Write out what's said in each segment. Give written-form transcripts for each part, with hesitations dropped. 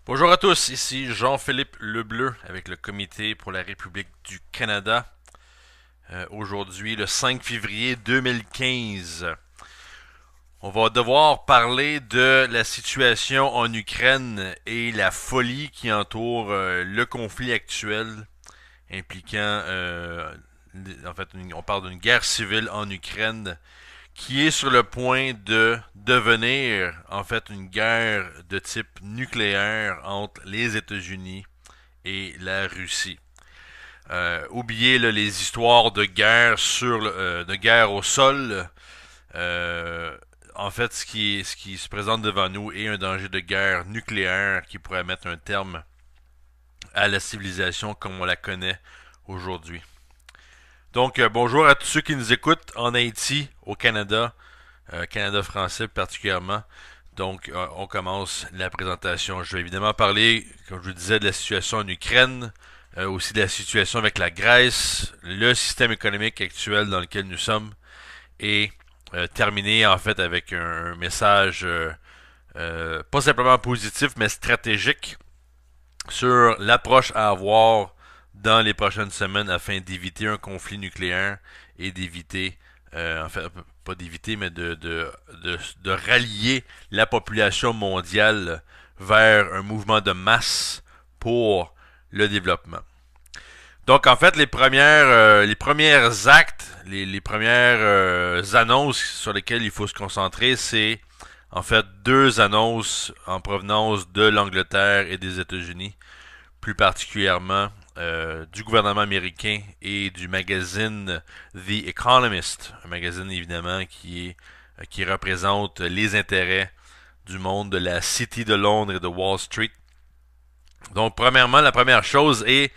Bonjour à tous, ici Jean-Philippe Lebleu avec le Comité pour la République du Canada. Aujourd'hui, le 5 février 2015, on va devoir parler de la situation en Ukraine et la folie qui entoure le conflit actuel impliquant, on parle d'une guerre civile en Ukraine qui est sur le point de devenir en fait une guerre de type nucléaire entre les États-Unis et la Russie. Oubliez là, les histoires de guerre de guerre au sol. Euh, En fait, ce qui se présente devant nous est un danger de guerre nucléaire qui pourrait mettre un terme à la civilisation comme on la connaît aujourd'hui. Donc, bonjour à tous ceux qui nous écoutent en Haïti, au Canada, Canada français particulièrement. Donc, on commence la présentation. Je vais évidemment parler, comme je vous disais, de la situation en Ukraine, aussi de la situation avec la Grèce, le système économique actuel dans lequel nous sommes, et terminer en fait avec un message pas simplement positif, mais stratégique sur l'approche à avoir dans les prochaines semaines afin d'éviter un conflit nucléaire et d'éviter, en fait, pas d'éviter, mais de rallier la population mondiale vers un mouvement de masse pour le développement. Donc, en fait, les premières actes, les premières annonces sur lesquelles il faut se concentrer, c'est en fait deux annonces en provenance de l'Angleterre et des États-Unis, plus particulièrement du gouvernement américain et du magazine The Economist, un magazine évidemment qui représente les intérêts du monde de la City de Londres et de Wall Street. Donc, premièrement, la première chose est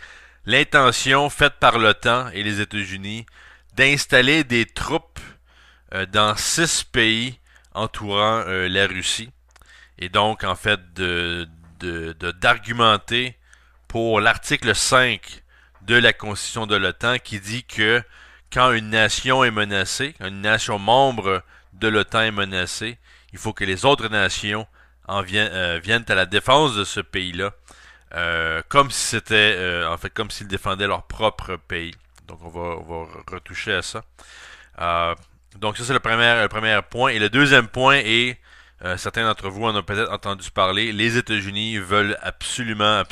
l'intention faite par l'OTAN et les États-Unis d'installer des troupes dans 6 pays entourant la Russie. Et donc, en fait, d'argumenter pour l'article 5 de la Constitution de l'OTAN qui dit que quand une nation est menacée, quand une nation membre de l'OTAN est menacée, il faut que les autres nations viennent à la défense de ce pays-là, comme si c'était, en fait, comme s'ils défendaient leur propre pays. Donc, on va retoucher à ça. Euh, donc, ça, c'est le premier point. Et le deuxième point est, certains d'entre vous en ont peut-être entendu parler, les États-Unis veulent absolument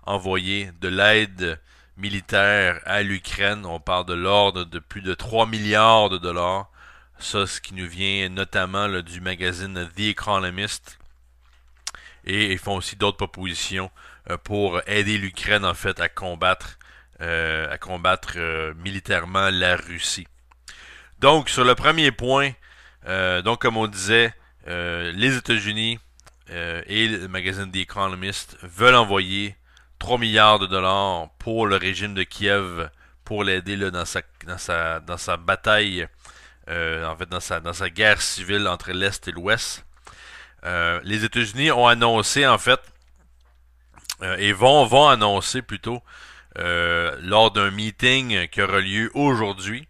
envoyer de l'aide militaire à l'Ukraine. On parle de l'ordre de plus de 3 milliards de dollars. Ça, ce qui nous vient notamment là, du magazine The Economist. Et ils font aussi d'autres propositions pour aider l'Ukraine en fait à combattre militairement la Russie. Donc sur le premier point, donc comme on disait, les États-Unis et le magazine The Economist veulent envoyer 3 milliards de dollars pour le régime de Kiev pour l'aider là, dans sa bataille, en fait dans sa guerre civile entre l'Est et l'Ouest. Les États-Unis ont annoncé en fait et vont annoncer plutôt lors d'un meeting qui aura lieu aujourd'hui,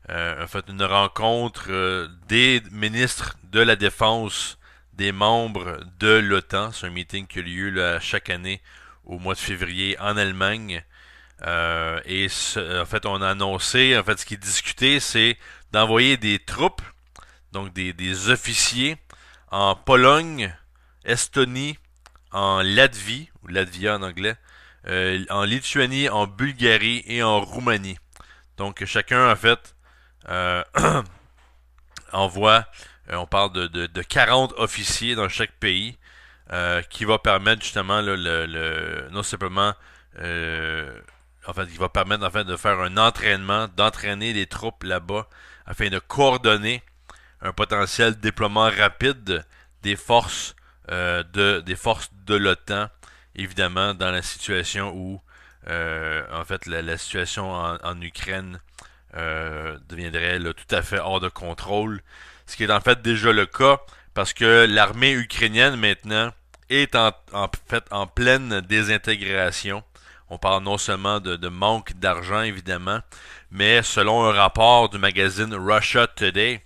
en fait une rencontre des ministres de la Défense des membres de l'OTAN. C'est un meeting qui a lieu là, chaque année au mois de février en Allemagne. En fait, on a annoncé, en fait, ce qui est discuté, c'est d'envoyer des troupes, donc des officiers, en Pologne, Estonie, en Latvie, ou Latvia en anglais, en Lituanie, en Bulgarie et en Roumanie. Donc chacun en fait euh, envoie, on parle de 40 officiers dans chaque pays, qui va permettre justement là, non simplement en fait, qui va permettre en fait de faire un entraînement, d'entraîner les troupes là-bas afin de coordonner un potentiel déploiement rapide des forces de l'OTAN, évidemment dans la situation où en fait la situation en Ukraine deviendrait là, tout à fait hors de contrôle, ce qui est en fait déjà le cas parce que l'armée ukrainienne maintenant est en fait en pleine désintégration. On parle non seulement de manque d'argent évidemment, mais selon un rapport du magazine Russia Today,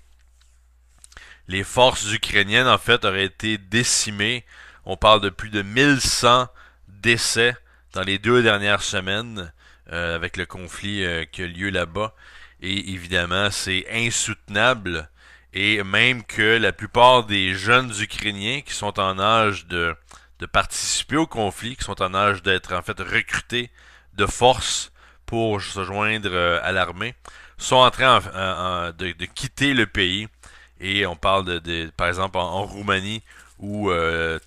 les forces ukrainiennes en fait auraient été décimées On parle de plus de 1100 décès dans les 2 dernières semaines avec le conflit qui a lieu là-bas. Et évidemment, c'est insoutenable. Et même que la plupart des jeunes Ukrainiens qui sont en âge de participer au conflit, qui sont en âge d'être en fait recrutés de force pour se joindre à l'armée, sont en train de quitter le pays. Et on parle par exemple en Roumanie, où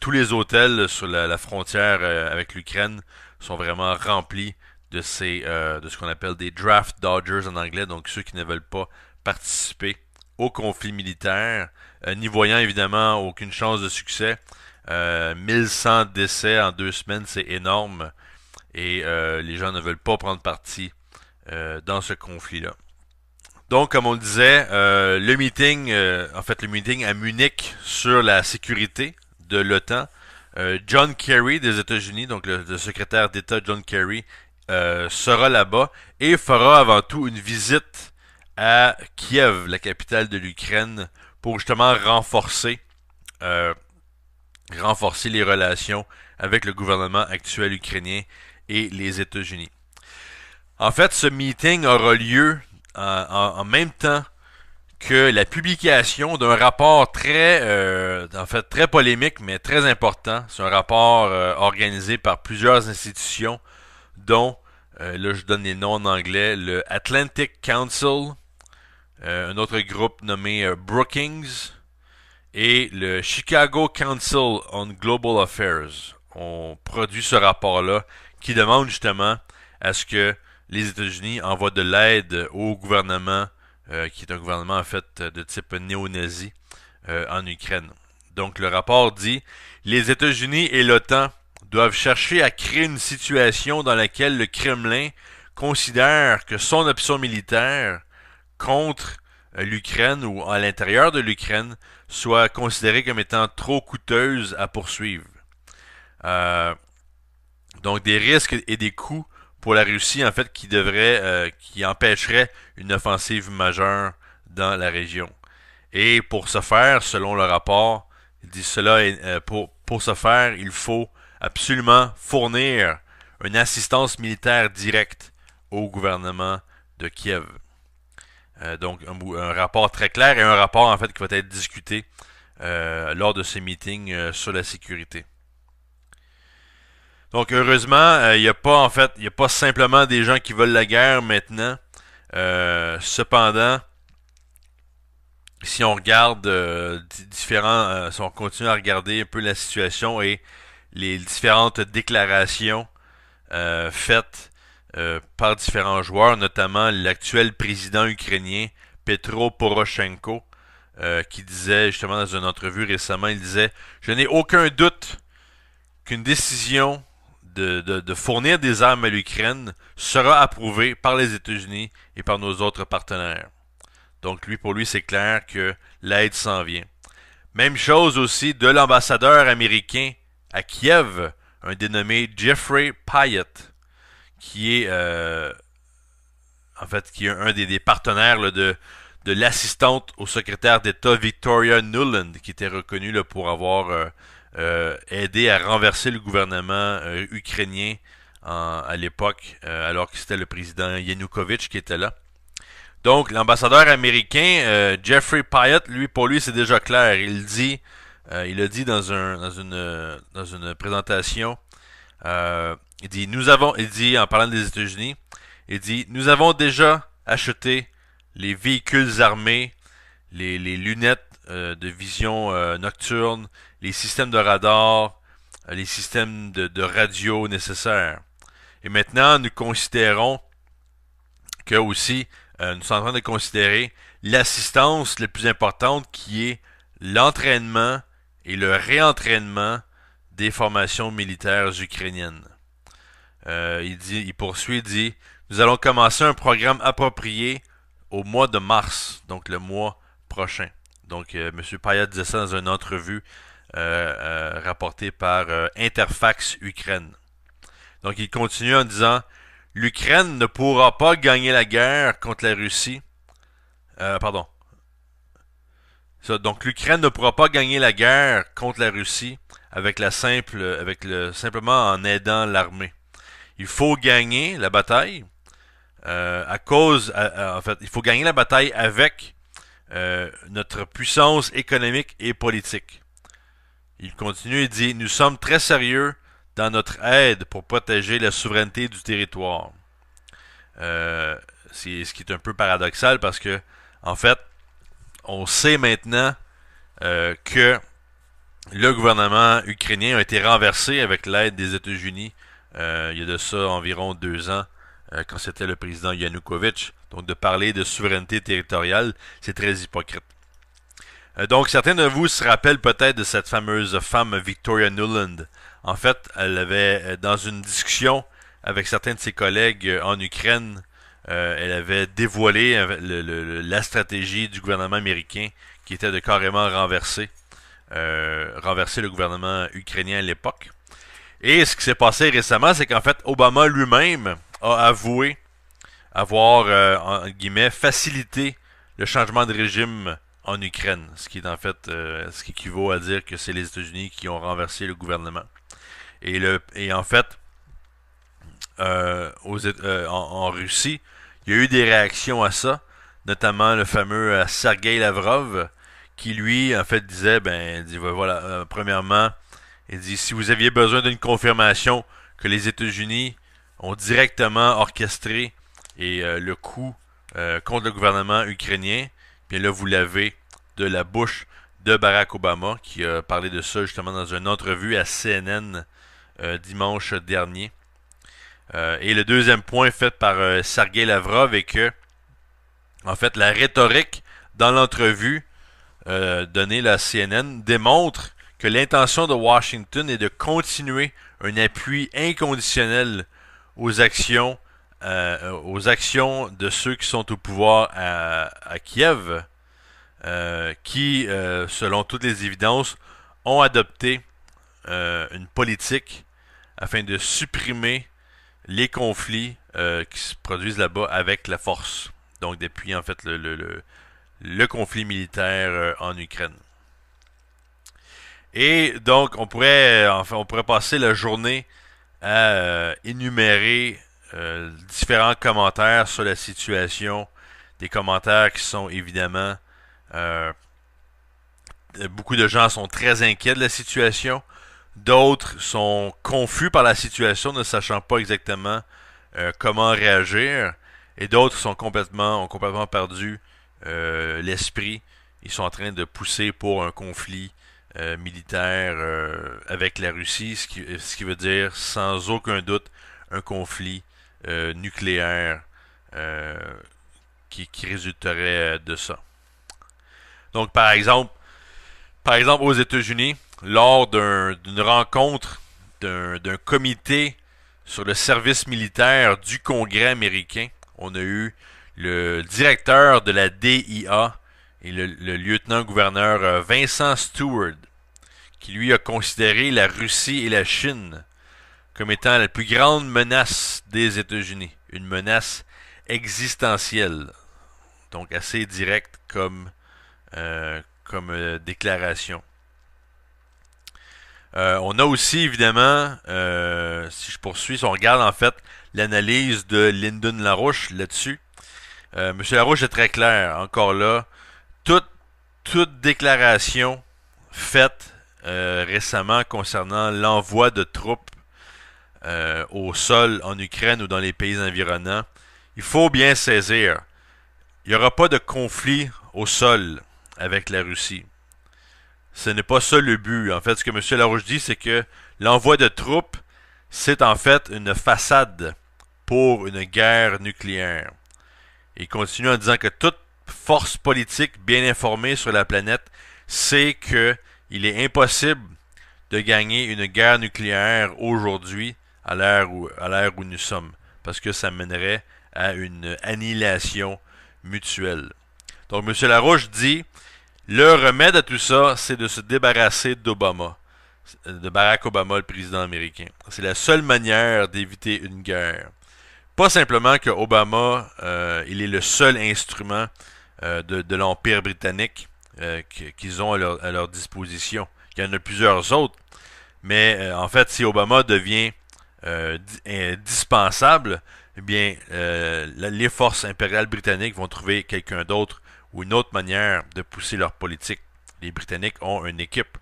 tous les hôtels sur la frontière avec l'Ukraine sont vraiment remplis de ce qu'on appelle des draft dodgers en anglais, donc ceux qui ne veulent pas participer au conflit militaire, n'y voyant évidemment aucune chance de succès. 1100 décès en 2 semaines, c'est énorme, et les gens ne veulent pas prendre parti dans ce conflit-là. Donc, comme on le disait, le meeting à Munich sur la sécurité de l'OTAN, John Kerry des États-Unis, donc le secrétaire d'État John Kerry, sera là-bas et fera avant tout une visite à Kiev, la capitale de l'Ukraine, pour justement renforcer les relations avec le gouvernement actuel ukrainien et les États-Unis. En fait, ce meeting aura lieu en même temps que la publication d'un rapport très polémique, mais très important. C'est un rapport organisé par plusieurs institutions, dont, là je donne les noms en anglais, le Atlantic Council, un autre groupe nommé Brookings, et le Chicago Council on Global Affairs. On produit ce rapport-là qui demande justement à ce que les États-Unis envoient de l'aide au gouvernement, qui est un gouvernement en fait de type néo-nazi en Ukraine. Donc le rapport dit: les États-Unis et l'OTAN doivent chercher à créer une situation dans laquelle le Kremlin considère que son option militaire contre l'Ukraine ou à l'intérieur de l'Ukraine soit considérée comme étant trop coûteuse à poursuivre. Donc des risques et des coûts pour la Russie, en fait, qui empêcherait une offensive majeure dans la région. Et pour ce faire, selon le rapport, il dit cela, pour ce faire, il faut absolument fournir une assistance militaire directe au gouvernement de Kiev. Donc un rapport très clair et un rapport en fait qui va être discuté lors de ce meeting sur la sécurité. Donc heureusement, il n'y a pas simplement des gens qui veulent la guerre maintenant. Cependant, si on regarde si on continue à regarder un peu la situation et les différentes déclarations faites par différents joueurs, notamment l'actuel président ukrainien Petro Poroshenko, qui disait justement dans une entrevue récemment, il disait: je n'ai aucun doute qu'une décision de fournir des armes à l'Ukraine sera approuvée par les États-Unis et par nos autres partenaires. Donc pour lui, c'est clair que l'aide s'en vient. Même chose aussi de l'ambassadeur américain à Kiev, un dénommé Jeffrey Pyatt, qui est qui est un des partenaires là, de l'assistante au secrétaire d'État Victoria Nuland, qui était reconnue là, pour avoir aidé à renverser le gouvernement ukrainien à l'époque, alors que c'était le président Yanukovych qui était là. Donc, l'ambassadeur américain, Jeffrey Pyatt, pour lui, c'est déjà clair. Il a dit dans une présentation, il dit, en parlant des États-Unis, il dit: nous avons déjà acheté les véhicules armés, les lunettes de vision nocturne, les systèmes de radar, les systèmes de radio nécessaires. Et maintenant, nous considérons que aussi, nous sommes en train de considérer l'assistance la plus importante, qui est l'entraînement et le réentraînement des formations militaires ukrainiennes. Il dit: nous allons commencer un programme approprié au mois de mars, donc le mois prochain. Donc, M. Pyatt disait ça dans une entrevue rapportée par Interfax Ukraine. Donc, il continue en disant: l'Ukraine ne pourra pas gagner la guerre contre la Russie. Donc l'Ukraine ne pourra pas gagner la guerre contre la Russie simplement en aidant l'armée. Il faut gagner la bataille en fait, il faut gagner la bataille avec notre puissance économique et politique. Il continue et dit: nous sommes très sérieux dans notre aide pour protéger la souveraineté du territoire. C'est ce qui est un peu paradoxal parce que, en fait, on sait maintenant que le gouvernement ukrainien a été renversé avec l'aide des États-Unis il y a de ça environ 2 ans, quand c'était le président Yanukovych. Donc de parler de souveraineté territoriale, c'est très hypocrite. Donc certains de vous se rappellent peut-être de cette fameuse femme Victoria Nuland. En fait, elle avait, dans une discussion avec certains de ses collègues en Ukraine, elle avait dévoilé la stratégie du gouvernement américain qui était de carrément renverser le gouvernement ukrainien à l'époque. Et ce qui s'est passé récemment, c'est qu'en fait, Obama lui-même a avoué avoir, en guillemets, facilité le changement de régime en Ukraine, ce qui est en fait, ce qui équivaut à dire que c'est les États-Unis qui ont renversé le gouvernement. Et en fait, en Russie, il y a eu des réactions à ça, notamment le fameux Sergei Lavrov, qui lui, en fait, disait, voilà, premièrement, il dit: si vous aviez besoin d'une confirmation que les États-Unis ont directement orchestré le coup contre le gouvernement ukrainien, bien là, vous l'avez de la bouche de Barack Obama, qui a parlé de ça justement dans une entrevue à CNN dimanche dernier. Et le deuxième point fait par Sergei Lavrov est que, en fait, la rhétorique dans l'entrevue donnée à CNN démontre que l'intention de Washington est de continuer un appui inconditionnel aux actions de ceux qui sont au pouvoir à Kiev, qui, selon toutes les évidences, ont adopté une politique afin de supprimer les conflits qui se produisent là-bas avec la force. Donc depuis en fait le conflit militaire en Ukraine. Et donc on pourrait passer la journée à énumérer différents commentaires sur la situation, des commentaires qui sont évidemment beaucoup de gens sont très inquiets de la situation, d'autres sont confus par la situation, ne sachant pas exactement comment réagir, et d'autres ont complètement perdu l'esprit. Ils sont en train de pousser pour un conflit militaire avec la Russie, ce qui veut dire sans aucun doute un conflit nucléaire qui résulterait de ça. Donc par exemple aux États-Unis, lors d'une rencontre d'un comité sur le service militaire du Congrès américain, on a eu le directeur de la DIA et le lieutenant-gouverneur Vincent Stewart, qui lui a considéré la Russie et la Chine comme étant la plus grande menace des États-Unis, une menace existentielle, donc assez directe comme déclaration. On a aussi évidemment, si je poursuis, si on regarde en fait l'analyse de Lyndon LaRouche là-dessus, M. LaRouche est très clair, encore là, toute déclaration faite récemment concernant l'envoi de troupes au sol en Ukraine ou dans les pays environnants, il faut bien saisir, il n'y aura pas de conflit au sol avec la Russie. Ce n'est pas ça le but. En fait, ce que M. LaRouche dit, c'est que l'envoi de troupes, c'est en fait une façade pour une guerre nucléaire. Il continue en disant que toute force politique bien informée sur la planète sait qu'il est impossible de gagner une guerre nucléaire aujourd'hui à l'ère où nous sommes, parce que ça mènerait à une annihilation mutuelle. Donc M. LaRouche dit: le remède à tout ça, c'est de se débarrasser d'Obama, de Barack Obama, le président américain. C'est la seule manière d'éviter une guerre. Pas simplement que Obama, il est le seul instrument de l'Empire britannique qu'ils ont à leur disposition. Il y en a plusieurs autres, mais en fait, si Obama devient indispensable, eh bien, les forces impériales britanniques vont trouver quelqu'un d'autre ou une autre manière de pousser leur politique. Les Britanniques ont une équipe,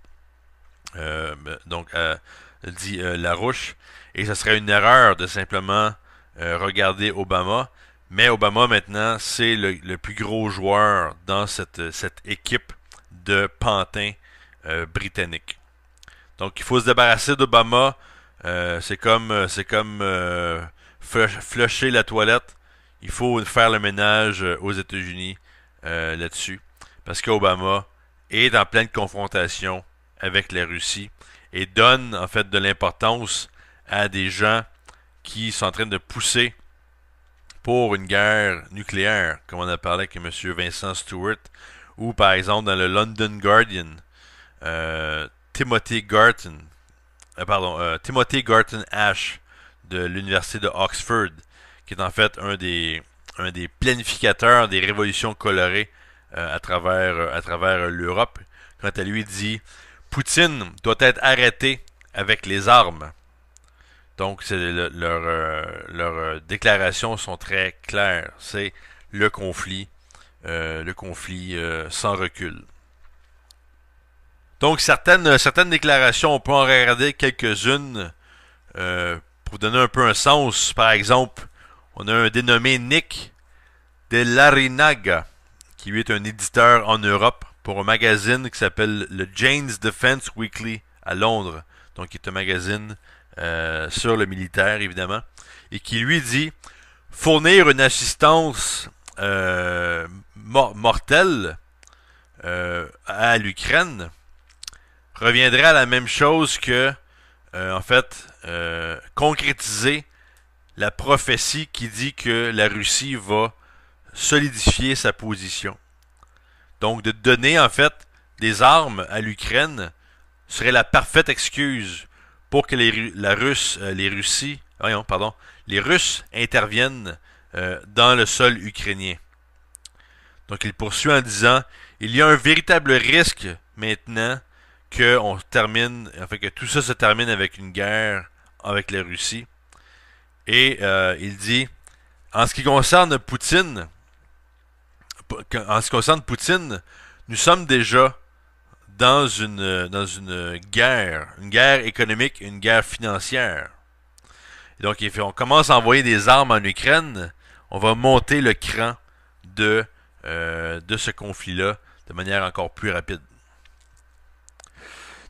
donc dit Larouche, et ce serait une erreur de simplement regarder Obama. Mais Obama, maintenant, c'est le plus gros joueur dans cette équipe de pantins britanniques. Donc, il faut se débarrasser d'Obama. C'est comme flusher la toilette. Il faut faire le ménage aux États-Unis là-dessus. Parce qu'Obama est en pleine confrontation avec la Russie et donne en fait de l'importance à des gens qui sont en train de pousser pour une guerre nucléaire, comme on a parlé avec M. Vincent Stewart, ou par exemple dans le London Guardian, Timothy Garton Ash de l'université de Oxford, qui est en fait un des planificateurs des révolutions colorées à travers l'Europe. Quant à lui, dit Poutine doit être arrêté avec les armes. Donc, leurs déclarations sont très claires. C'est le conflit sans recul. Donc, certaines déclarations, on peut en regarder quelques-unes pour donner un peu un sens. Par exemple, on a un dénommé Nick de Larinaga, qui lui est un éditeur en Europe pour un magazine qui s'appelle le Jane's Defense Weekly à Londres. Donc, qui est un magazine sur le militaire, évidemment, et qui lui dit fournir une assistance mortelle à l'Ukraine reviendrait à la même chose que, en fait, concrétiser la prophétie qui dit que la Russie va solidifier sa position. Donc, de donner, en fait, des armes à l'Ukraine serait la parfaite excuse pour que les Russes interviennent dans le sol ukrainien. Donc il poursuit en disant il y a un véritable risque maintenant que tout ça se termine avec une guerre avec la Russie. Et il dit en ce qui concerne Poutine, nous sommes déjà dans une guerre économique, une guerre financière. Et donc, on commence à envoyer des armes en Ukraine, on va monter le cran de ce conflit-là de manière encore plus rapide.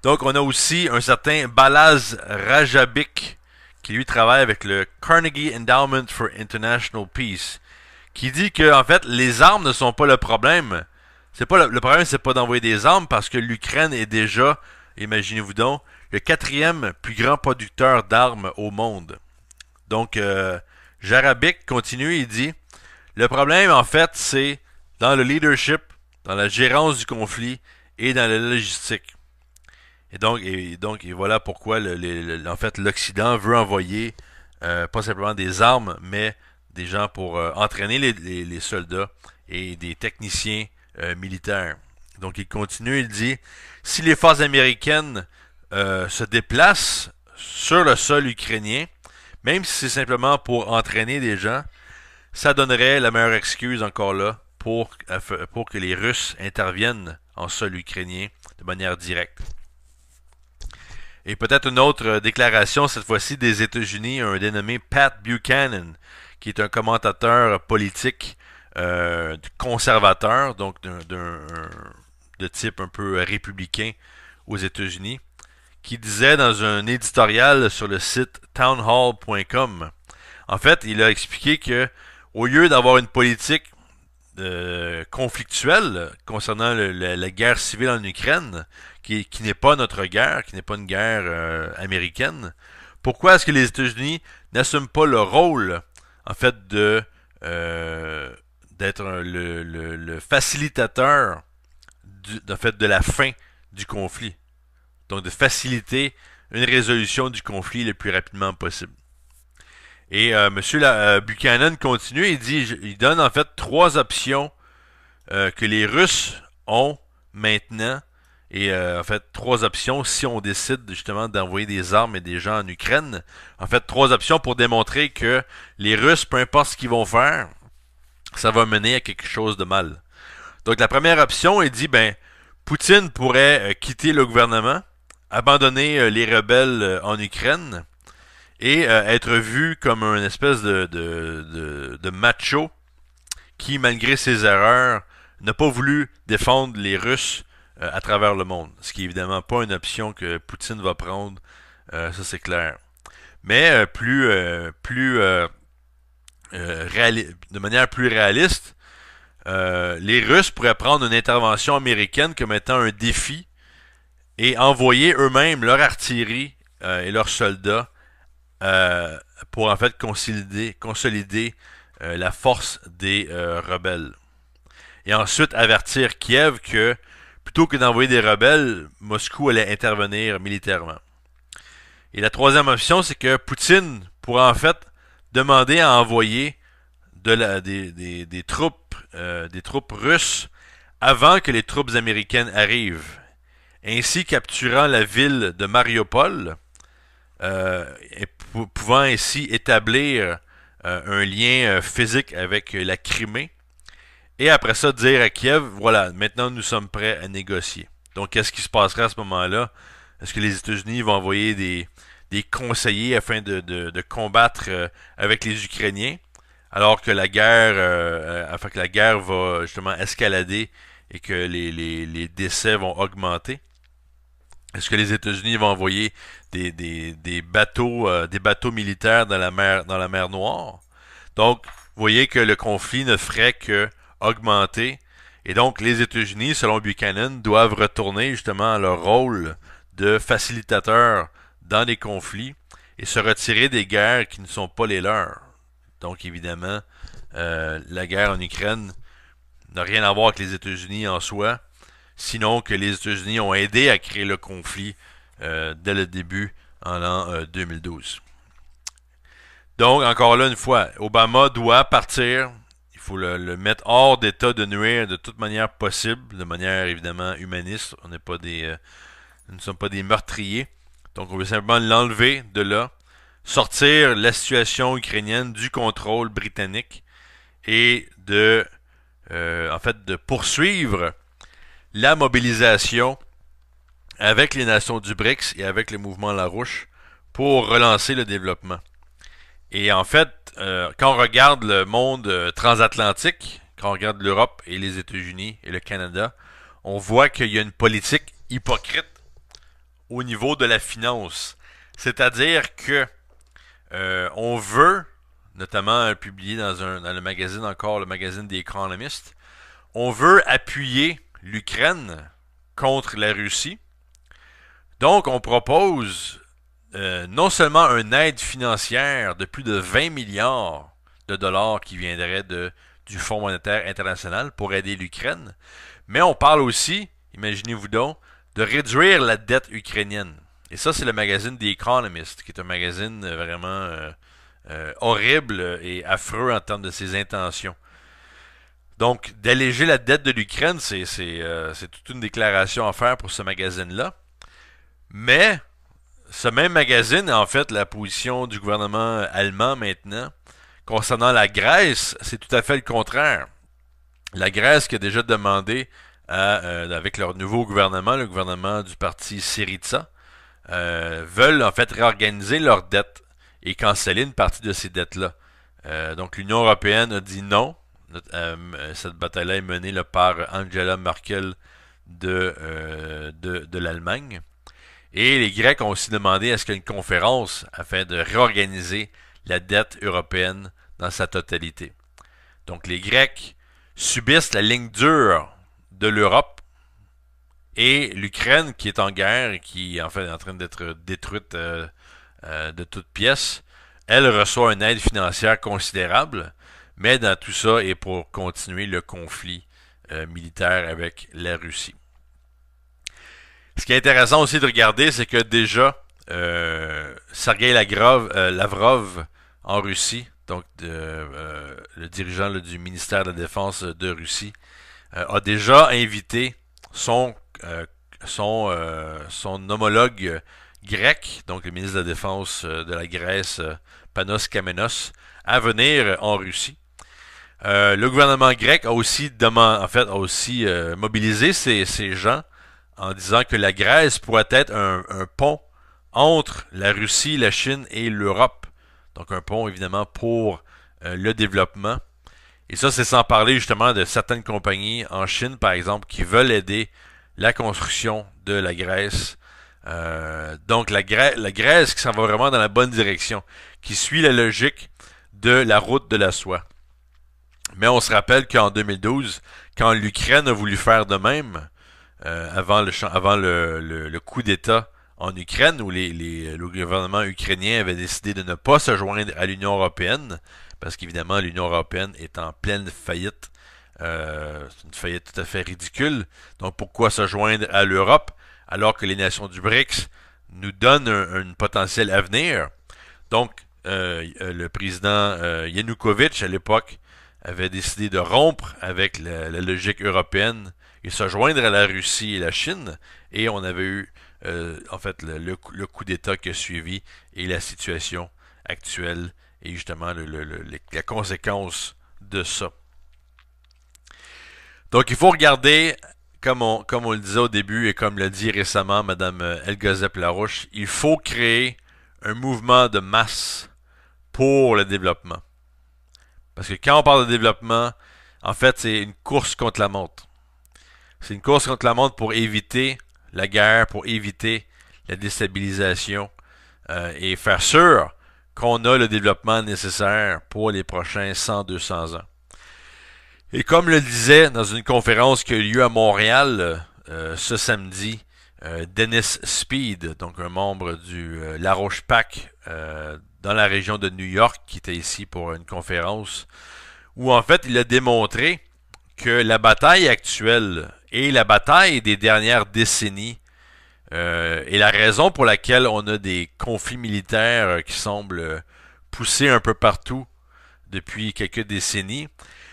Donc, on a aussi un certain Balaz Rajabik qui lui travaille avec le Carnegie Endowment for International Peace, qui dit que en fait, les armes ne sont pas le problème. Le problème, c'est pas d'envoyer des armes parce que l'Ukraine est déjà, imaginez-vous donc, le 4e plus grand producteur d'armes au monde. Donc, Jarabik continue, il dit le problème, en fait, c'est dans le leadership, dans la gérance du conflit et dans la logistique. Et voilà pourquoi en fait, l'Occident veut envoyer pas simplement des armes, mais des gens pour entraîner les soldats et des techniciens militaire. Donc il continue, il dit si les forces américaines se déplacent sur le sol ukrainien, même si c'est simplement pour entraîner des gens, ça donnerait la meilleure excuse encore là pour que les Russes interviennent en sol ukrainien de manière directe. Et peut-être une autre déclaration, cette fois-ci des États-Unis, un dénommé Pat Buchanan, qui est un commentateur politique conservateur, donc de type un peu républicain aux États-Unis, qui disait dans un éditorial sur le site townhall.com, en fait, il a expliqué que au lieu d'avoir une politique conflictuelle concernant la guerre civile en Ukraine, qui n'est pas notre guerre, qui n'est pas une guerre américaine, pourquoi est-ce que les États-Unis n'assument pas le rôle, en fait, d'être le facilitateur de la fin du conflit. Donc de faciliter une résolution du conflit le plus rapidement possible. Et M. Buchanan continue, il donne en fait 3 options que les Russes ont maintenant. Et en fait, 3 options si on décide justement d'envoyer des armes et des gens en Ukraine. En fait, 3 options pour démontrer que les Russes, peu importe ce qu'ils vont faire, ça va mener à quelque chose de mal. Donc la première option, il dit, ben, Poutine pourrait quitter le gouvernement, abandonner les rebelles en Ukraine et être vu comme une espèce de macho qui, malgré ses erreurs, n'a pas voulu défendre les Russes à travers le monde. Ce qui est évidemment pas une option que Poutine va prendre, ça c'est clair. Mais de manière plus réaliste, les Russes pourraient prendre une intervention américaine comme étant un défi et envoyer eux-mêmes leur artillerie et leurs soldats pour en fait consolider la force des rebelles. Et ensuite avertir Kiev que plutôt que d'envoyer des rebelles, Moscou allait intervenir militairement. Et la troisième option, c'est que Poutine pourra en fait demander à envoyer des troupes russes avant que les troupes américaines arrivent, ainsi capturant la ville de Mariupol, et pouvant ainsi établir un lien physique avec la Crimée, et après ça dire à Kiev, voilà, maintenant nous sommes prêts à négocier. Donc qu'est-ce qui se passera à ce moment-là? Est-ce que les États-Unis vont envoyer des conseillers afin de combattre avec les Ukrainiens, alors que la guerre va justement escalader et que les décès vont augmenter? Est-ce que les États-Unis vont envoyer des bateaux militaires dans la mer Noire? Donc, vous voyez que le conflit ne ferait que augmenter. Et donc, les États-Unis, selon Buchanan, doivent retourner justement à leur rôle de facilitateur dans les conflits et se retirer des guerres qui ne sont pas les leurs. Donc, évidemment, la guerre en Ukraine n'a rien à voir avec les États-Unis en soi, sinon que les États-Unis ont aidé à créer le conflit dès le début en l'an 2012. Donc, encore là, une fois, Obama doit partir. Il faut le mettre hors d'état de nuire de toute manière possible, de manière évidemment humaniste. Nous ne sommes pas des meurtriers. Donc, on veut simplement l'enlever de là, sortir la situation ukrainienne du contrôle britannique et de poursuivre la mobilisation avec les nations du BRICS et avec le mouvement Larouche pour relancer le développement. Et en fait, quand on regarde le monde transatlantique, quand on regarde l'Europe et les États-Unis et le Canada, on voit qu'il y a une politique hypocrite au niveau de la finance. C'est-à-dire que on veut, notamment publié dans le magazine encore, le magazine The Economist, on veut appuyer l'Ukraine contre la Russie. Donc, on propose non seulement une aide financière de plus de 20 milliards de dollars qui viendrait du Fonds monétaire international pour aider l'Ukraine, mais on parle aussi, imaginez-vous donc, de réduire la dette ukrainienne. Et ça, c'est le magazine The Economist, qui est un magazine vraiment horrible et affreux en termes de ses intentions. Donc, d'alléger la dette de l'Ukraine, c'est toute une déclaration à faire pour ce magazine-là. Mais, ce même magazine, en fait, la position du gouvernement allemand maintenant, concernant la Grèce, c'est tout à fait le contraire. La Grèce qui a déjà demandé avec leur nouveau gouvernement, le gouvernement du parti Syriza, veulent en fait réorganiser leurs dettes et canceller une partie de ces dettes-là. Donc l'Union européenne a dit non. Cette bataille-là est menée là, par Angela Merkel de l'Allemagne. Et les Grecs ont aussi demandé à ce qu'il y ait une conférence afin de réorganiser la dette européenne dans sa totalité. Donc les Grecs subissent la ligne dure de l'Europe et l'Ukraine qui est en guerre et qui en fait est en train d'être détruite de toutes pièces, elle reçoit une aide financière considérable, mais dans tout ça est pour continuer le conflit militaire avec la Russie. Ce qui est intéressant aussi de regarder, c'est que déjà Sergei Lavrov en Russie, donc le dirigeant du ministère de la Défense de Russie, a déjà invité son, son homologue grec, donc le ministre de la Défense de la Grèce, Panos Kamenos, à venir en Russie. Le gouvernement grec a aussi mobilisé ces gens en disant que la Grèce pourrait être un pont entre la Russie, la Chine et l'Europe. Donc un pont évidemment pour le développement. Et ça, c'est sans parler justement de certaines compagnies en Chine, par exemple, qui veulent aider la construction de la Grèce. Donc la Grèce qui s'en va vraiment dans la bonne direction, qui suit la logique de la route de la soie. Mais on se rappelle qu'en 2012, quand l'Ukraine a voulu faire de même, avant le coup d'État en Ukraine, où le gouvernement ukrainien avait décidé de ne pas se joindre à l'Union européenne, parce qu'évidemment l'Union européenne est en pleine faillite. C'est une faillite tout à fait ridicule. Donc pourquoi se joindre à l'Europe alors que les nations du BRICS nous donnent un potentiel avenir? Donc le président Yanukovych à l'époque avait décidé de rompre avec la logique européenne et se joindre à la Russie et la Chine, et on avait eu en fait le coup d'État qui a suivi et la situation actuelle et justement la conséquence de ça. Donc il faut regarder, comme on le disait au début et comme l'a dit récemment Mme Elga Zepp-Larouche, il faut créer un mouvement de masse pour le développement. Parce que quand on parle de développement, en fait, c'est une course contre la montre. C'est une course contre la montre pour éviter la guerre, pour éviter la déstabilisation et faire sûr qu'on a le développement nécessaire pour les prochains 100-200 ans. Et comme le disait dans une conférence qui a eu lieu à Montréal ce samedi, Dennis Speed, donc un membre du Larouche PAC dans la région de New York, qui était ici pour une conférence, où en fait il a démontré que la bataille actuelle et la bataille des dernières décennies et la raison pour laquelle on a des conflits militaires qui semblent pousser un peu partout depuis quelques décennies,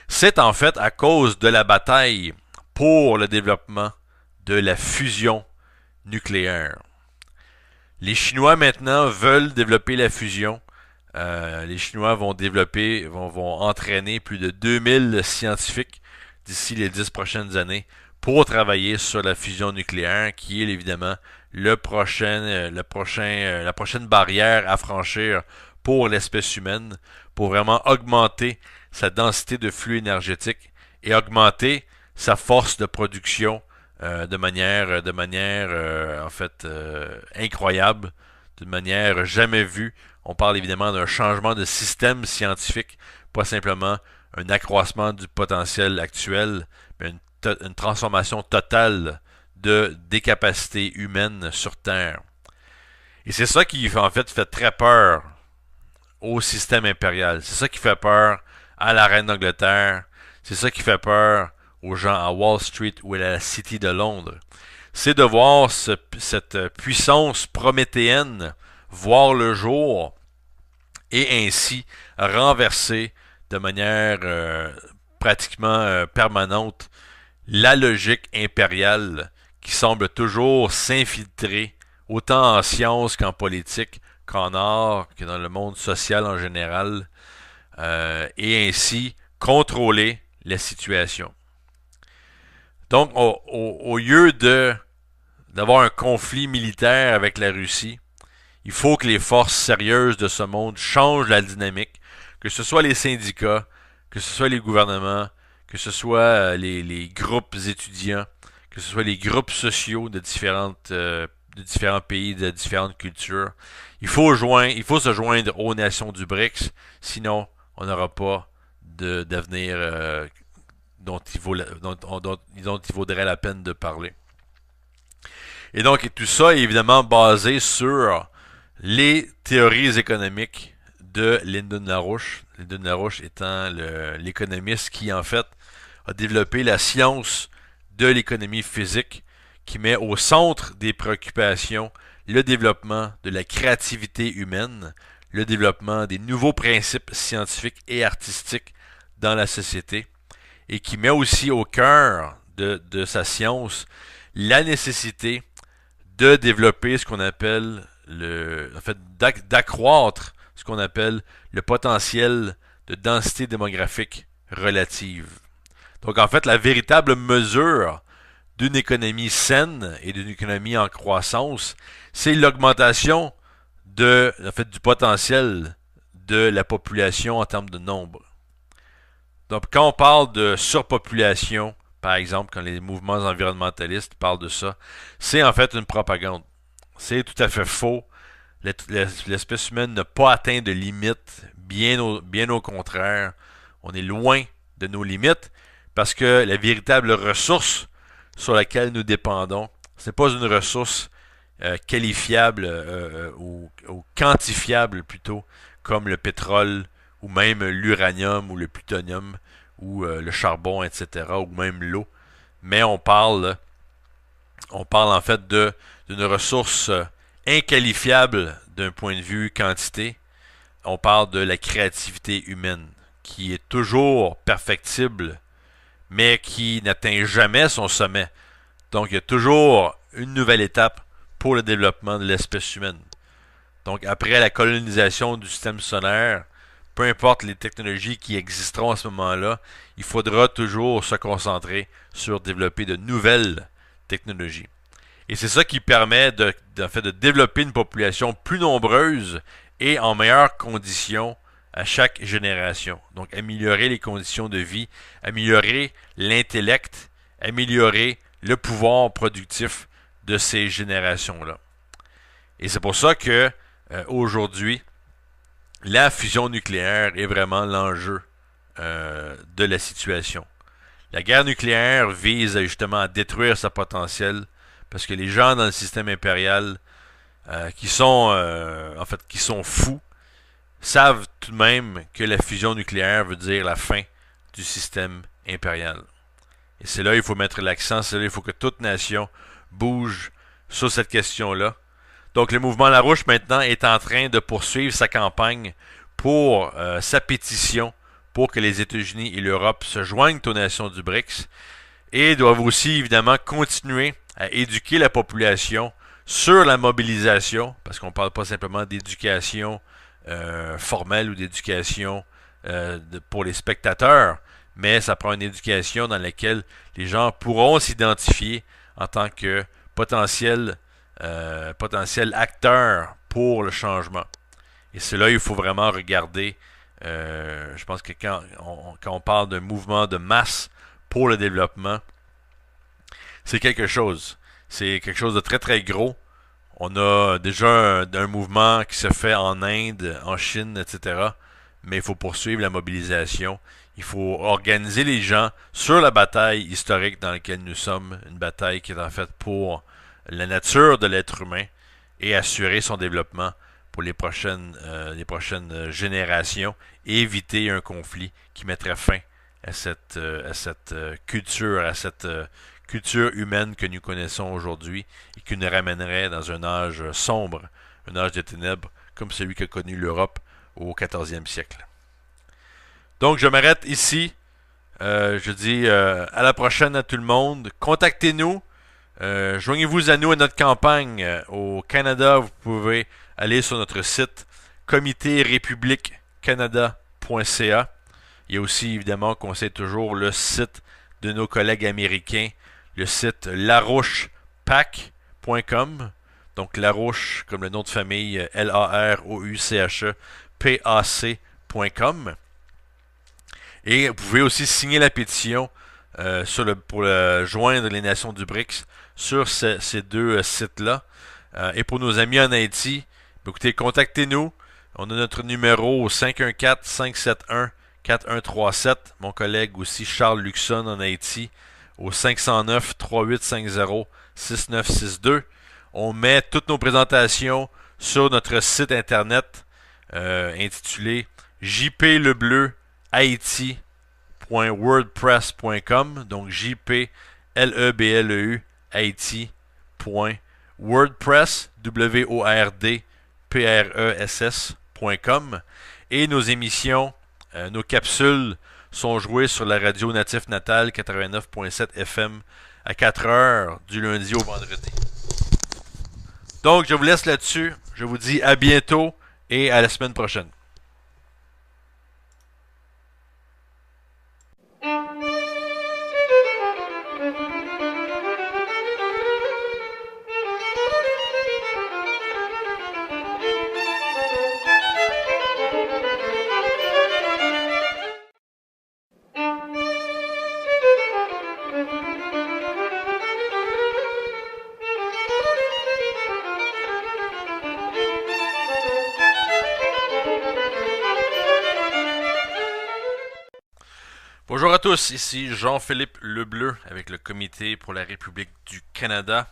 c'est en fait à cause de la bataille pour le développement de la fusion nucléaire. Les Chinois maintenant veulent développer la fusion. Les Chinois vont entraîner plus de 2000 scientifiques d'ici les 10 prochaines années pour travailler sur la fusion nucléaire, qui est évidemment la prochaine barrière à franchir pour l'espèce humaine, pour vraiment augmenter sa densité de flux énergétique et augmenter sa force de production de manière en fait incroyable, d'une manière jamais vue. On parle évidemment d'un changement de système scientifique, pas simplement un accroissement du potentiel actuel, mais une transformation totale des capacités humaines sur Terre. Et c'est ça qui en fait très peur au système impérial. C'est ça qui fait peur à la reine d'Angleterre. C'est ça qui fait peur aux gens à Wall Street ou à la City de Londres. C'est de voir cette puissance prométhéenne voir le jour et ainsi renverser de manière pratiquement permanente la logique impériale qui semble toujours s'infiltrer autant en sciences qu'en politique, qu'en art, que dans le monde social en général, et ainsi contrôler la situation. Donc, au lieu d'avoir un conflit militaire avec la Russie, il faut que les forces sérieuses de ce monde changent la dynamique, que ce soit les syndicats, que ce soit les gouvernements, que ce soit les groupes étudiants, que ce soit les groupes sociaux de différents pays, de différentes cultures. Il faut se joindre aux nations du BRICS, sinon on n'aura pas d'avenir dont il vaudrait la peine de parler. Et donc, tout ça est évidemment basé sur les théories économiques de Lyndon LaRouche. Lyndon LaRouche étant l'économiste qui, en fait, a développé la science de l'économie physique qui met au centre des préoccupations le développement de la créativité humaine, le développement des nouveaux principes scientifiques et artistiques dans la société, et qui met aussi au cœur de sa science la nécessité de développer ce qu'on appelle d'accroître ce qu'on appelle le potentiel de densité démographique relative. Donc en fait, la véritable mesure d'une économie saine et d'une économie en croissance, c'est l'augmentation du potentiel de la population en termes de nombre. Donc quand on parle de surpopulation, par exemple, quand les mouvements environnementalistes parlent de ça, c'est en fait une propagande. C'est tout à fait faux. L'espèce humaine n'a pas atteint de limites, bien au contraire. On est loin de nos limites parce que la véritable ressource sur laquelle nous dépendons, ce n'est pas une ressource qualifiable ou quantifiable plutôt, comme le pétrole ou même l'uranium ou le plutonium ou le charbon, etc., ou même l'eau. Mais on parle en fait d'une ressource inqualifiable d'un point de vue quantité. On parle de la créativité humaine, qui est toujours perfectible, mais qui n'atteint jamais son sommet. Donc, il y a toujours une nouvelle étape pour le développement de l'espèce humaine. Donc, après la colonisation du système solaire, peu importe les technologies qui existeront à ce moment-là, il faudra toujours se concentrer sur développer de nouvelles technologies. Et c'est ça qui permet de développer une population plus nombreuse et en meilleures conditions à chaque génération. Donc, améliorer les conditions de vie, améliorer l'intellect, améliorer le pouvoir productif de ces générations-là. Et c'est pour ça que aujourd'hui, la fusion nucléaire est vraiment l'enjeu de la situation. La guerre nucléaire vise justement à détruire sa potentiel parce que les gens dans le système impérial qui sont fous savent tout de même que la fusion nucléaire veut dire la fin du système impérial. Et c'est là qu'il faut mettre l'accent, c'est là qu'il faut que toute nation bouge sur cette question-là. Donc le mouvement Larouche maintenant est en train de poursuivre sa campagne pour sa pétition pour que les États-Unis et l'Europe se joignent aux nations du BRICS et doivent aussi évidemment continuer à éduquer la population sur la mobilisation, parce qu'on ne parle pas simplement d'éducation formelle ou d'éducation pour les spectateurs, mais ça prend une éducation dans laquelle les gens pourront s'identifier en tant que potentiel acteur pour le changement. Et c'est là il faut vraiment regarder. Je pense que quand on parle d'un mouvement de masse pour le développement, c'est quelque chose. C'est quelque chose de très très gros. On a déjà un mouvement qui se fait en Inde, en Chine, etc. Mais il faut poursuivre la mobilisation. Il faut organiser les gens sur la bataille historique dans laquelle nous sommes. Une bataille qui est en fait pour la nature de l'être humain et assurer son développement pour les prochaines générations et éviter un conflit qui mettrait fin à cette culture humaine que nous connaissons aujourd'hui et qui nous ramènerait dans un âge sombre, un âge de ténèbres comme celui qu'a connu l'Europe au 14e siècle. Donc je m'arrête ici. Je dis à la prochaine à tout le monde. Contactez-nous. Joignez-vous à nous à notre campagne au Canada. Vous pouvez aller sur notre site comitérépubliquecanada.ca. Il y a aussi évidemment, on conseille toujours le site de nos collègues américains, le site larouchepac.com. Donc Larouche comme le nom de famille, LAROUCHEPAC.com. Et vous pouvez aussi signer la pétition pour joindre les nations du BRICS sur ces deux sites-là. Et pour nos amis en Haïti, écoutez, contactez-nous. On a notre numéro au 514-571-4137. Mon collègue aussi, Charles Luxon en Haïti, au 509-3850-6962. On met toutes nos présentations sur notre site internet intitulé jplebleu.haïti.wordpress.com. Donc jplebleu haïti.wordpress.com. Et nos émissions, nos capsules sont joués sur la radio Natif Natal 89.7 FM à 4 heures du lundi au vendredi. Donc, je vous laisse là-dessus. Je vous dis à bientôt et à la semaine prochaine. Bonjour à tous, ici Jean-Philippe Lebleu avec le Comité pour la République du Canada.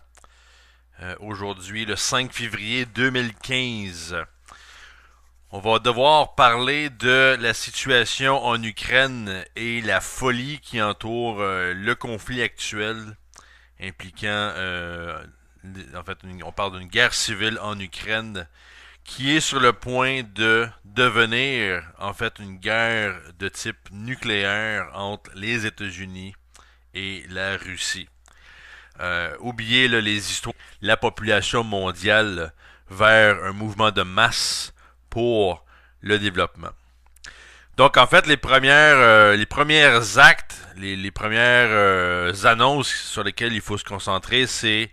Aujourd'hui, le 5 février 2015, on va devoir parler de la situation en Ukraine et la folie qui entoure le conflit actuel impliquant, on parle d'une guerre civile en Ukraine qui est sur le point de devenir en fait une guerre de type nucléaire entre les États-Unis et la Russie. Oubliez là, les histoires, la population mondiale vers un mouvement de masse pour le développement. Donc en fait les premières actes, les premières annonces sur lesquelles il faut se concentrer, c'est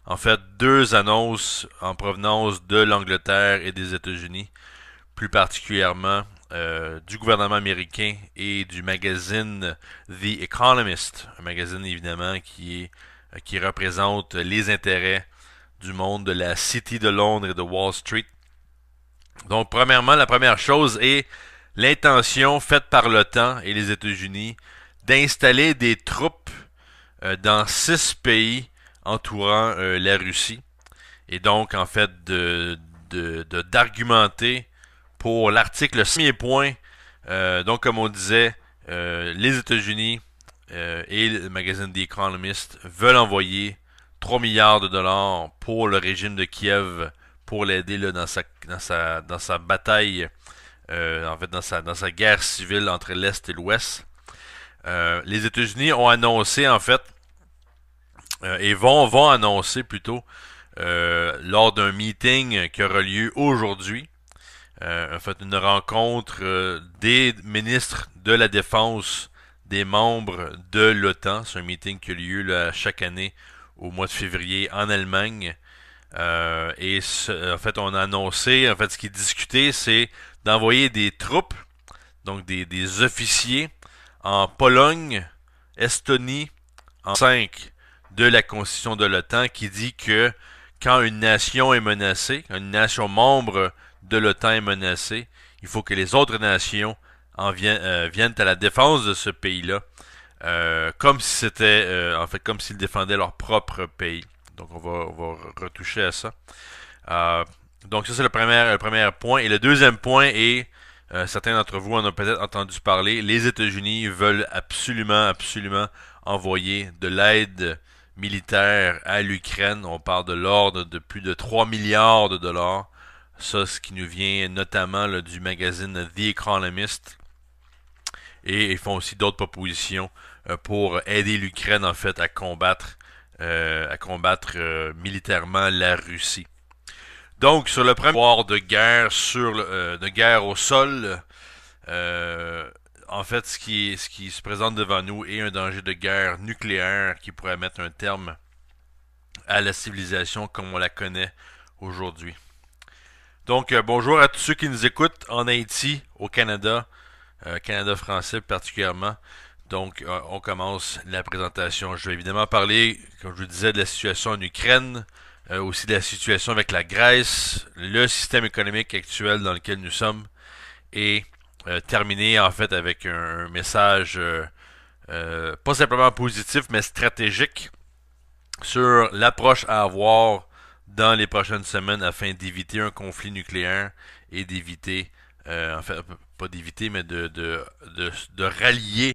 en fait deux annonces en provenance de l'Angleterre et des États-Unis, plus particulièrement du gouvernement américain et du magazine The Economist, un magazine évidemment qui représente les intérêts du monde de la City de Londres et de Wall Street. Donc premièrement, la première chose est l'intention faite par l'OTAN et les États-Unis d'installer des troupes dans 6 pays entourant la Russie, et donc en fait d'argumenter pour l'article. Premier point, donc comme on disait, les États-Unis et le magazine The Economist veulent envoyer 3 milliards de dollars pour le régime de Kiev pour l'aider là, dans sa bataille, en fait dans sa guerre civile entre l'Est et l'Ouest. Les États-Unis ont annoncé en fait et vont annoncer plutôt lors d'un meeting qui aura lieu aujourd'hui, en fait une rencontre des ministres de la Défense des membres de l'OTAN. C'est un meeting qui a lieu là, chaque année au mois de février en Allemagne. En fait on a annoncé, en fait ce qui est discuté, c'est d'envoyer des troupes, donc des officiers en Pologne, Estonie, en 5 de la Constitution de l'OTAN qui dit que quand une nation est menacée, quand une nation membre de l'OTAN est menacée, il faut que les autres nations viennent à la défense de ce pays-là, comme si c'était, en fait, comme s'ils défendaient leur propre pays. Donc on va retoucher à ça. Donc ça c'est le premier point. Et le deuxième point est, certains d'entre vous en ont peut-être entendu parler, les États-Unis veulent absolument envoyer de l'aide militaire à l'Ukraine. On parle de l'ordre de plus de 3 milliards de dollars. Ça, ce qui nous vient notamment là, du magazine The Economist. Et ils font aussi d'autres propositions pour aider l'Ukraine en fait à combattre militairement la Russie. Donc sur le premier pouvoir de guerre de guerre au sol, en fait ce qui se présente devant nous est un danger de guerre nucléaire qui pourrait mettre un terme à la civilisation comme on la connaît aujourd'hui. Donc bonjour à tous ceux qui nous écoutent en Haïti, au Canada, Canada français particulièrement. Donc on commence la présentation. Je vais évidemment parler, comme je vous disais, de la situation en Ukraine, aussi de la situation avec la Grèce, le système économique actuel dans lequel nous sommes, et terminer en fait avec un message pas simplement positif mais stratégique sur l'approche à avoir dans les prochaines semaines afin d'éviter un conflit nucléaire et d'éviter, en fait pas d'éviter mais de rallier